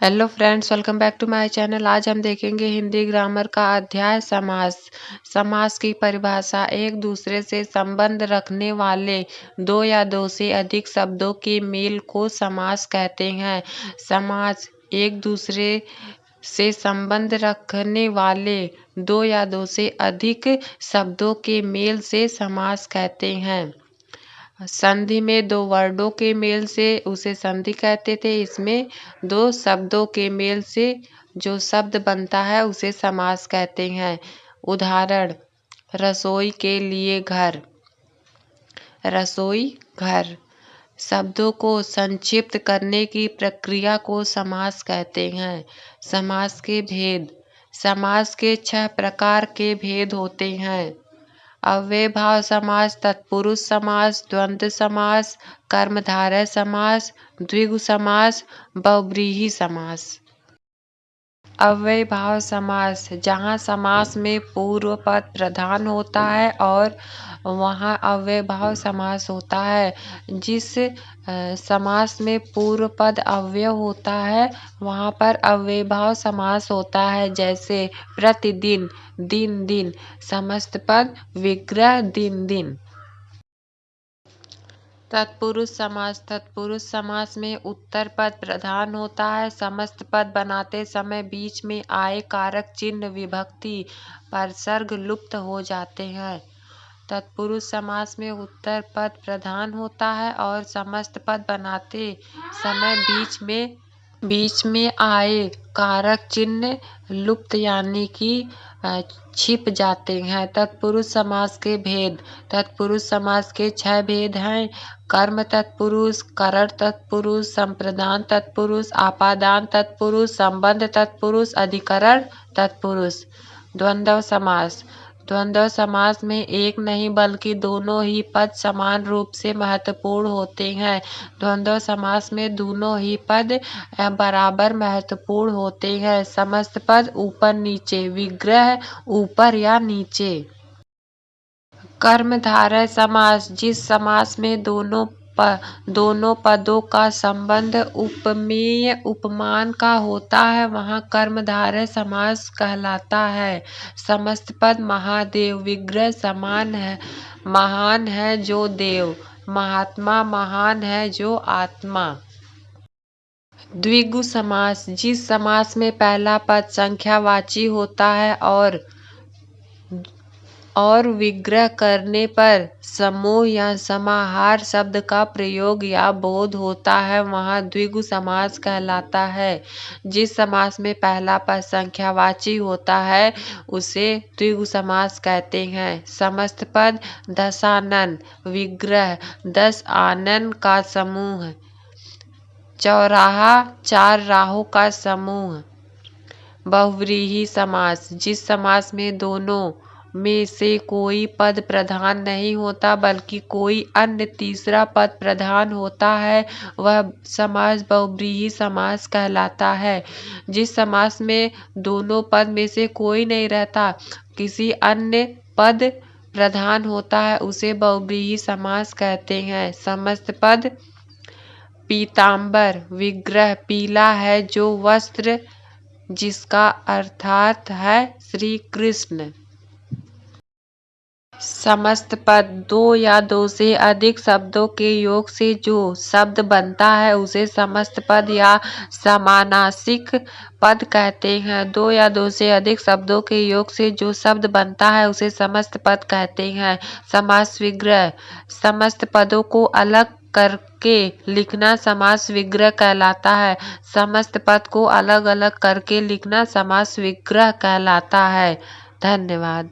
Hello friends, welcome back to my channel. आज हम देखेंगे हिंदी ग्रामर का अध्याय समास। समास की परिभाषा: एक दूसरे से संबंध रखने वाले दो या दो से अधिक शब्दों के मेल को समास कहते हैं। समास: एक दूसरे से संबंध रखने वाले दो या दो से अधिक शब्दों के मेल से समास कहते हैं। संधि में दो वर्डों के मेल से उसे संधि कहते थे। इसमें दो शब्दों के मेल से जो शब्द बनता है उसे समास कहते हैं। उदाहरण: रसोई के लिए घर। रसोई, घर। शब्दों को संक्षिप्त करने की प्रक्रिया को समास कहते हैं। समास के भेद: समास के 6 प्रकार के भेद होते हैं: अव्ययभाव समास, तत्पुरुष समास, द्वंद्व समास, कर्मधारय समास, द्विगु समास, बहुव्रीहि समास। अव्ययभाव समास: जहाँ समास में पूर्व पद प्रधान होता है और वहाँ अव्ययभाव समास होता है। जिस समास में पूर्व पद अव्यय होता है वहाँ पर अव्ययभाव समास होता है। जैसे प्रतिदिन, दिन दिन। समस्त पद विग्रह दिन दिन। तत्पुरुष समास: तत्पुरुष समास में उत्तर पद प्रधान होता है। समस्त पद बनाते समय बीच में आए कारक चिन्ह, विभक्ति, परसर्ग लुप्त हो जाते हैं। तत्पुरुष समास में उत्तर पद प्रधान होता है और समस्त पद बनाते समय बीच में आए कारक चिन्ह लुप्त यानी कि छिप जाते हैं। तत्पुरुष समास के भेद: तत्पुरुष समास के 6 भेद हैं: कर्म तत्पुरुष, करण तत्पुरुष, संप्रदान तत्पुरुष, आपादान तत्पुरुष, संबंध तत्पुरुष, अधिकरण तत्पुरुष। द्वंद्व समास: द्वंद्व समास में एक नहीं बल्कि दोनों ही पद समान रूप से महत्वपूर्ण होते हैं। द्वंद्व समास में दोनों ही पद बराबर महत्वपूर्ण होते हैं। समस्त पद ऊपर नीचे, विग्रह ऊपर या नीचे। कर्मधारय समास: जिस समास में दोनों पदों का संबंध उपमेय उपमान का होता है वहाँ कर्मधारय समास कहलाता है। समस्त पद महादेव, विग्रह समान है, महान है जो देव, महात्मा, महान है जो आत्मा। द्विगु समास: जिस समास में पहला पद संख्यावाची होता है और विग्रह करने पर समूह या समाहार शब्द का प्रयोग या बोध होता है वहाँ द्विगु समास कहलाता है। जिस समास में पहला पद संख्यावाची होता है उसे द्विगु समास कहते हैं। समस्त पद दशानन, विग्रह 10 आनन का समूह, चौराहा 4 राहों का समूह। बहुव्रीहि समास: जिस समास में दोनों में से कोई पद प्रधान नहीं होता बल्कि कोई अन्य तीसरा पद प्रधान होता है वह समास बहुव्रीहि समास कहलाता है। जिस समास में दोनों पद में से कोई नहीं रहता, किसी अन्य पद प्रधान होता है उसे बहुव्रीहि समास कहते हैं। समस्त पद पीताम्बर, विग्रह पीला है जो वस्त्र, जिसका अर्थात है श्री कृष्ण। समस्त पद दो या दो से अधिक शब्दों के योग से जो शब्द बनता है उसे समस्त पद या समानासिक पद कहते हैं। दो या दो से अधिक शब्दों के योग से जो शब्द बनता है उसे समस्त पद कहते हैं। समास विग्रह: समस्त पदों को अलग करके लिखना समास विग्रह कहलाता है। समस्त पद को अलग अलग करके लिखना समास विग्रह कहलाता है। धन्यवाद।